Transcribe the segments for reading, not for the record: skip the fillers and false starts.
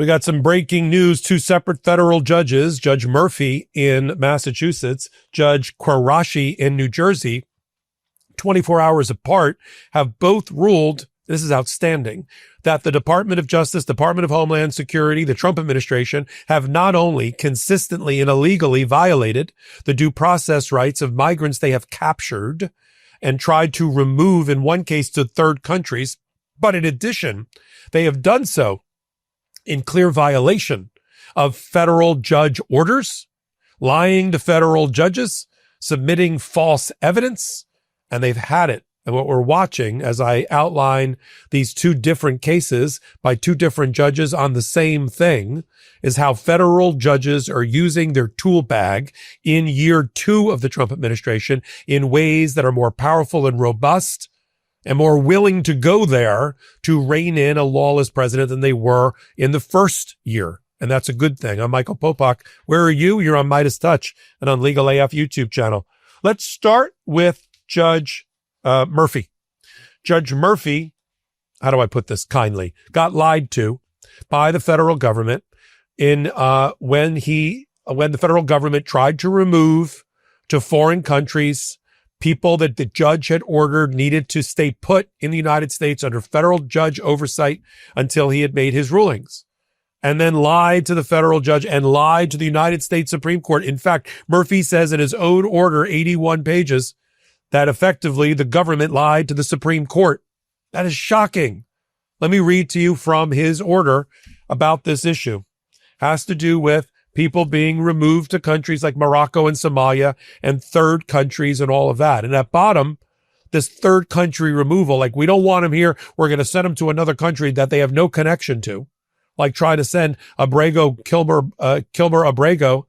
We got some breaking news. Two separate federal judges, Judge Murphy in Massachusetts, Judge Quarashi in New Jersey, 24 hours apart, have both ruled, this is outstanding, that the Department of Justice, Department of Homeland Security, the Trump administration have not only consistently and illegally violated the due process rights of migrants they have captured and tried to remove, in one case, to third countries, but in addition, they have done so in clear violation of federal judge orders, lying to federal judges, submitting false evidence, and they've had it. And what we're watching as I outline these two different cases by two different judges on the same thing is how federal judges are using their tool bag in year 2 of the Trump administration in ways that are more powerful and robust and more willing to go there to rein in a lawless president than they were in the first year. And that's a good thing. I'm Michael Popok. Where are you? You're on MeidasTouch and on Legal AF YouTube channel. Let's start with Judge Murphy. Judge Murphy, how do I put this kindly, got lied to by the federal government in when the federal government tried to remove to foreign countries people that the judge had ordered needed to stay put in the United States under federal judge oversight until he had made his rulings, and then lied to the federal judge and lied to the United States Supreme Court. In fact, Murphy says in his own order, 81 pages, that effectively the government lied to the Supreme Court. That is shocking. Let me read to you from his order about this issue. Has to do with people being removed to countries like Morocco and Somalia and third countries and all of that. And at bottom, this third country removal, like we don't want them here, we're going to send them to another country that they have no connection to, like trying to send Kilmer Abrego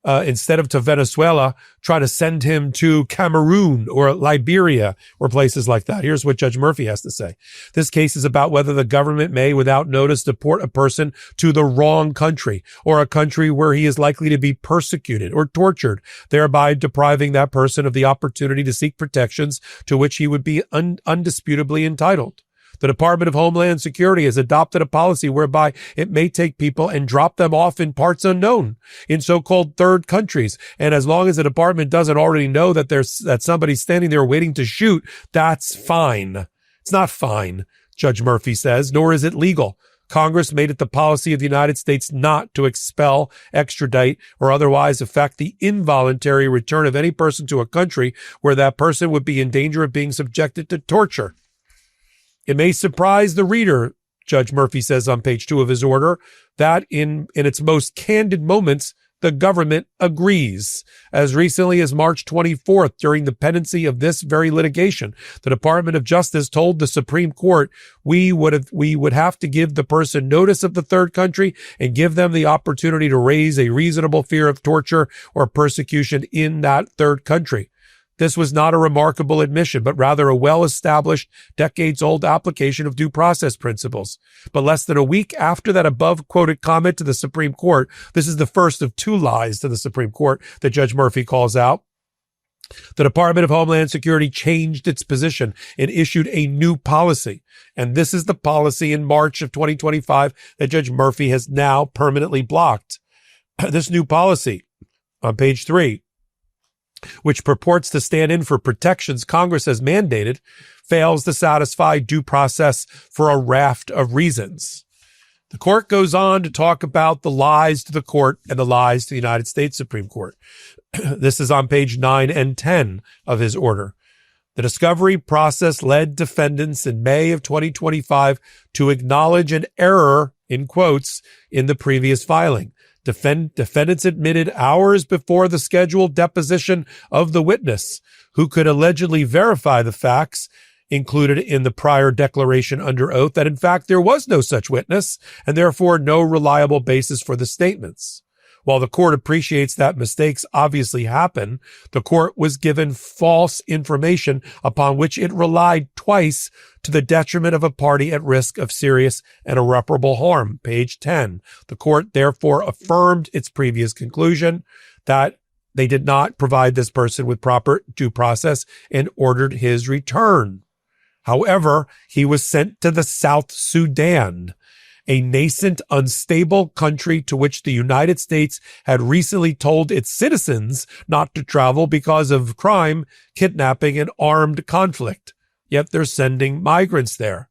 instead of to Venezuela, try to send him to Cameroon or Liberia or places like that. Here's what Judge Murphy has to say. This case is about whether the government may, without notice, deport a person to the wrong country or a country where he is likely to be persecuted or tortured, thereby depriving that person of the opportunity to seek protections to which he would be undisputably entitled. The Department of Homeland Security has adopted a policy whereby it may take people and drop them off in parts unknown in so-called third countries. And as long as the department doesn't already know that that somebody's standing there waiting to shoot, that's fine. It's not fine, Judge Murphy says, nor is it legal. Congress made it the policy of the United States not to expel, extradite, or otherwise affect the involuntary return of any person to a country where that person would be in danger of being subjected to torture. It may surprise the reader, Judge Murphy says on page 2 of his order, that in its most candid moments, the government agrees. As recently as March 24th, during the pendency of this very litigation, the Department of Justice told the Supreme Court we would have to give the person notice of the third country and give them the opportunity to raise a reasonable fear of torture or persecution in that third country. This was not a remarkable admission, but rather a well-established, decades-old application of due process principles. But less than a week after that above-quoted comment to the Supreme Court, this is the first of 2 lies to the Supreme Court that Judge Murphy calls out. The Department of Homeland Security changed its position and issued a new policy. And this is the policy in March of 2025 that Judge Murphy has now permanently blocked. This new policy, on page 3, which purports to stand in for protections Congress has mandated, fails to satisfy due process for a raft of reasons. The court goes on to talk about the lies to the court and the lies to the United States Supreme Court. This is on page 9 and 10 of his order. The discovery process led defendants in May of 2025 to acknowledge an error, in quotes, in the previous filing. Defendants admitted hours before the scheduled deposition of the witness, who could allegedly verify the facts included in the prior declaration under oath, that in fact there was no such witness and therefore no reliable basis for the statements. While the court appreciates that mistakes obviously happen, the court was given false information upon which it relied twice to the detriment of a party at risk of serious and irreparable harm. Page 10. The court therefore affirmed its previous conclusion that they did not provide this person with proper due process and ordered his return. However, he was sent to the South Sudan. a nascent, unstable country to which the United States had recently told its citizens not to travel because of crime, kidnapping, and armed conflict. Yet they're sending migrants there.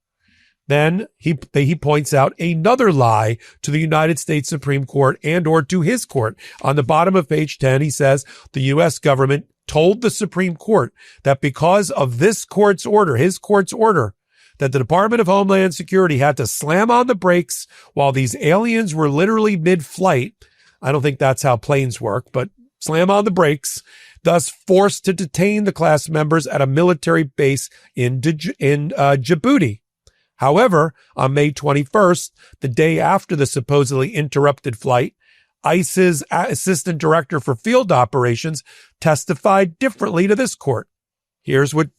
Then he points out another lie to the United States Supreme Court and or to his court. On the bottom of page 10, he says the U.S. government told the Supreme Court that because of this court's order, his court's order, that the Department of Homeland Security had to slam on the brakes while these aliens were literally mid-flight. I don't think that's how planes work, but slam on the brakes, thus forced to detain the class members at a military base in Djibouti. However, on May 21st, the day after the supposedly interrupted flight, ICE's assistant director for field operations testified differently to this court. Here's what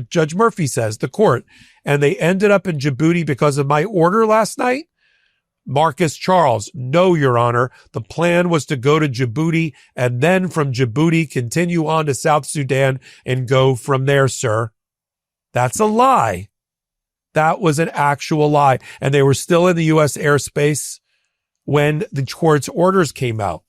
Judge Murphy says, the court, and they ended up in Djibouti because of my order last night? Marcus Charles, no, Your Honor. The plan was to go to Djibouti and then from Djibouti continue on to South Sudan and go from there, sir. That's a lie. That was an actual lie. And they were still in the U.S. airspace when the court's orders came out.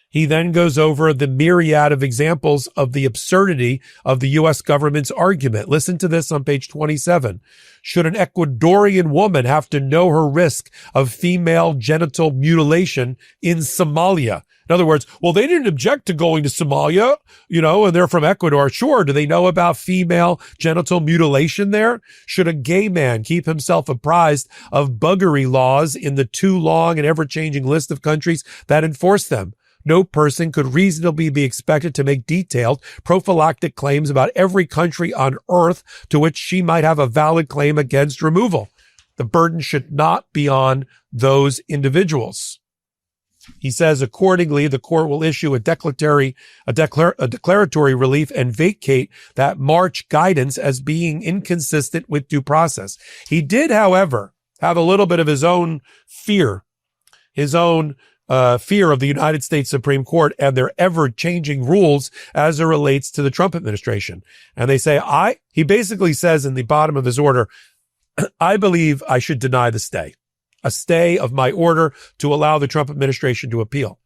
He then goes over the myriad of examples of the absurdity of the U.S. government's argument. Listen to this on page 27. Should an Ecuadorian woman have to know her risk of female genital mutilation in Somalia? In other words, well, they didn't object to going to Somalia, and they're from Ecuador. Sure. Do they know about female genital mutilation there? Should a gay man keep himself apprised of buggery laws in the too long and ever-changing list of countries that enforce them? No person could reasonably be expected to make detailed prophylactic claims about every country on earth to which she might have a valid claim against removal. The burden should not be on those individuals. He says, accordingly, the court will issue a declaratory relief and vacate that March guidance as being inconsistent with due process. He did, however, have a little bit of his own fear of the United States Supreme Court and their ever-changing rules as it relates to the Trump administration. And they say, he basically says in the bottom of his order, I believe I should deny the stay. A stay of my order to allow the Trump administration to appeal.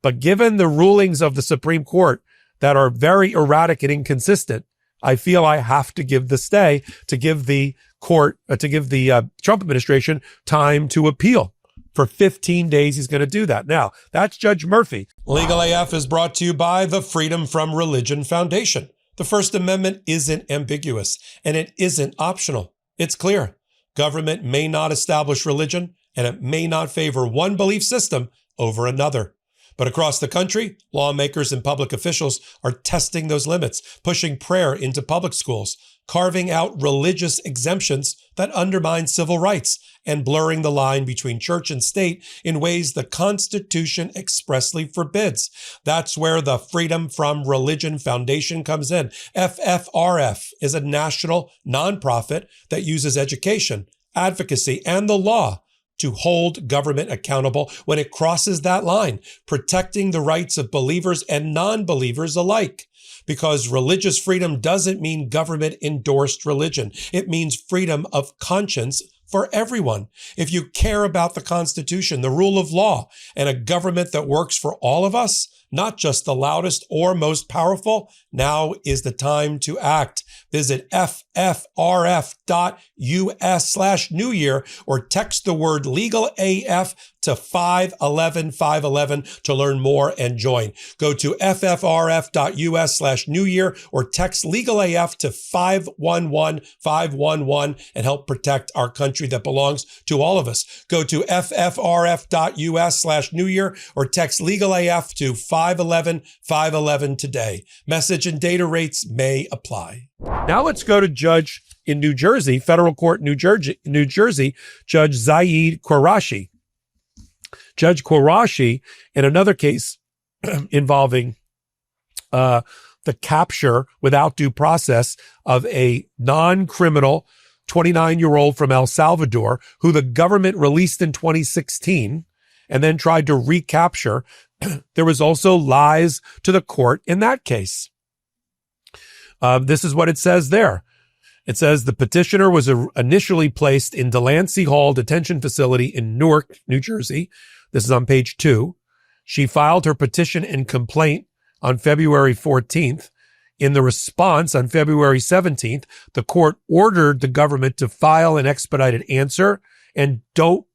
But given the rulings of the Supreme Court that are very erratic and inconsistent, I feel I have to give the stay to give the Trump administration time to appeal. For 15 days, he's going to do that. Now, that's Judge Murphy. Legal AF is brought to you by the Freedom from Religion Foundation. The First Amendment isn't ambiguous, and it isn't optional. It's clear. Government may not establish religion, and it may not favor one belief system over another. But across the country, lawmakers and public officials are testing those limits, pushing prayer into public schools, carving out religious exemptions that undermine civil rights, and blurring the line between church and state in ways the Constitution expressly forbids. That's where the Freedom from Religion Foundation comes in. FFRF is a national nonprofit that uses education, advocacy, and the law to hold government accountable when it crosses that line, protecting the rights of believers and non-believers alike. Because religious freedom doesn't mean government-endorsed religion. It means freedom of conscience for everyone. If you care about the Constitution, the rule of law, and a government that works for all of us, not just the loudest or most powerful, now is the time to act. Visit ffrf.us/New Year or text the word legal AF to 511-511 to learn more and join. Go to ffrf.us/New Year or text legal AF to 511-511 and help protect our country that belongs to all of us. Go to ffrf.us/New Year or text legal AF to 511-511 today. Message and data rates may apply. Now let's go to Judge in New Jersey, federal court, New Jersey, Judge Zaid Qureshi. Judge Qureshi, in another case involving the capture without due process of a non-criminal 29-year-old from El Salvador who the government released in 2016 and then tried to recapture. There was also lies to the court in that case. This is what it says there. It says the petitioner was initially placed in Delancey Hall Detention Facility in Newark, New Jersey. This is on page 2. She filed her petition and complaint on February 14th. In the response on February 17th, the court ordered the government to file an expedited answer and don't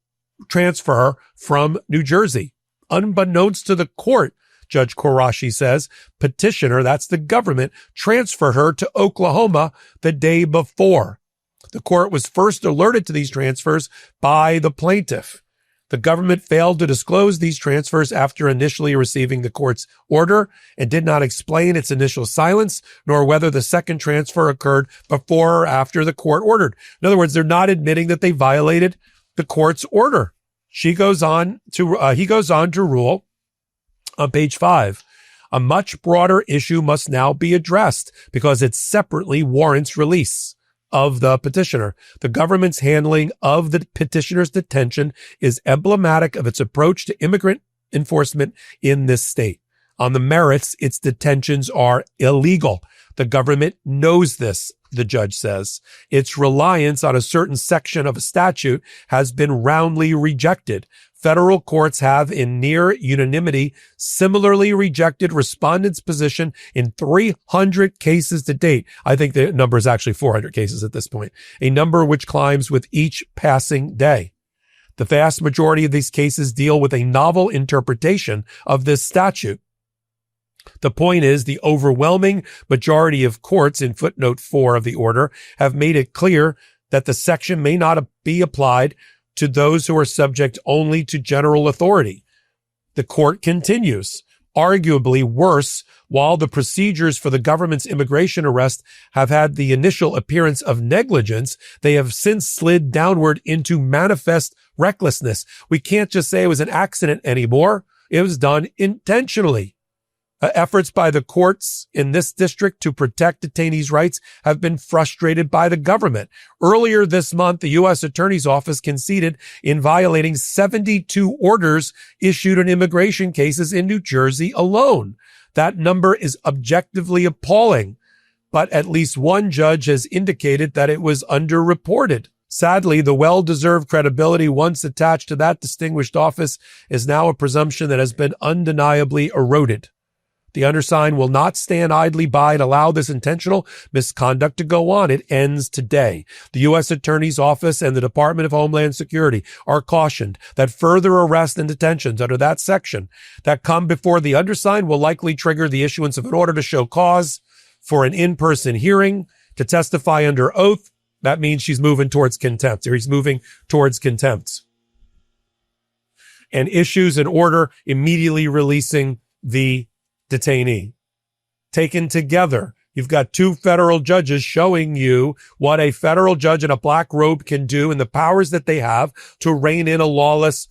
transfer her from New Jersey. Unbeknownst to the court, Judge Quarashi says, petitioner, that's the government, transferred her to Oklahoma the day before. The court was first alerted to these transfers by the plaintiff. The government failed to disclose these transfers after initially receiving the court's order and did not explain its initial silence, nor whether the second transfer occurred before or after the court ordered. In other words, they're not admitting that they violated the court's order. He goes on to rule on page 5. A much broader issue must now be addressed because it separately warrants release of the petitioner. The government's handling of the petitioner's detention is emblematic of its approach to immigrant enforcement in this state. On the merits, its detentions are illegal. The government knows this, the judge says. Its reliance on a certain section of a statute has been roundly rejected. Federal courts have, in near unanimity, similarly rejected respondents' position in 300 cases to date. I think the number is actually 400 cases at this point, a number which climbs with each passing day. The vast majority of these cases deal with a novel interpretation of this statute. The point is, the overwhelming majority of courts in footnote 4 of the order have made it clear that the section may not be applied to those who are subject only to general authority. The court continues. Arguably worse, while the procedures for the government's immigration arrest have had the initial appearance of negligence, they have since slid downward into manifest recklessness. We can't just say it was an accident anymore. It was done intentionally. Efforts by the courts in this district to protect detainees' rights have been frustrated by the government. Earlier this month, the U.S. Attorney's Office conceded in violating 72 orders issued in immigration cases in New Jersey alone. That number is objectively appalling, but at least one judge has indicated that it was underreported. Sadly, the well-deserved credibility once attached to that distinguished office is now a presumption that has been undeniably eroded. The undersigned will not stand idly by and allow this intentional misconduct to go on. It ends today. The U.S. Attorney's Office and the Department of Homeland Security are cautioned that further arrests and detentions under that section that come before the undersigned will likely trigger the issuance of an order to show cause for an in-person hearing to testify under oath. That means she's moving towards contempt, or he's moving towards contempt. And issues an order immediately releasing the detainee. Taken together, you've got two federal judges showing you what a federal judge in a black robe can do and the powers that they have to rein in a lawless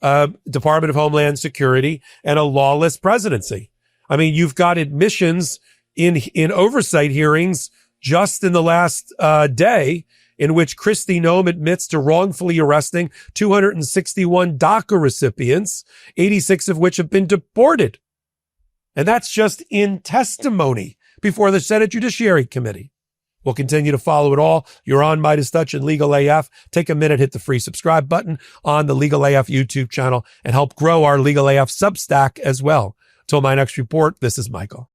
Department of Homeland Security and a lawless presidency. I mean, you've got admissions in oversight hearings just in the last day in which Kristi Noem admits to wrongfully arresting 261 DACA recipients, 86 of which have been deported. And that's just in testimony before the Senate Judiciary Committee. We'll continue to follow it all. You're on MeidasTouch and Legal AF. Take a minute, hit the free subscribe button on the Legal AF YouTube channel and help grow our Legal AF Substack as well. Till my next report, this is Michael.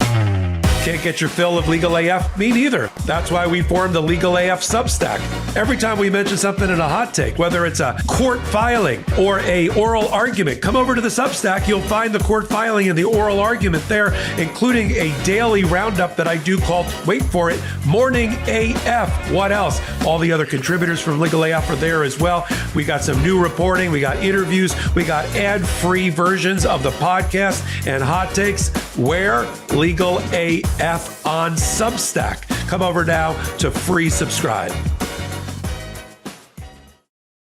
Can't get your fill of Legal AF? Me neither. That's why we formed the Legal AF Substack. Every time we mention something in a hot take, whether it's a court filing or a oral argument, come over to the Substack. You'll find the court filing and the oral argument there, including a daily roundup that I do called, wait for it, Morning AF. What else? All the other contributors from Legal AF are there as well. We got some new reporting. We got interviews. We got ad-free versions of the podcast and hot takes. Where? Legal AF on Substack. Come over now to free subscribe.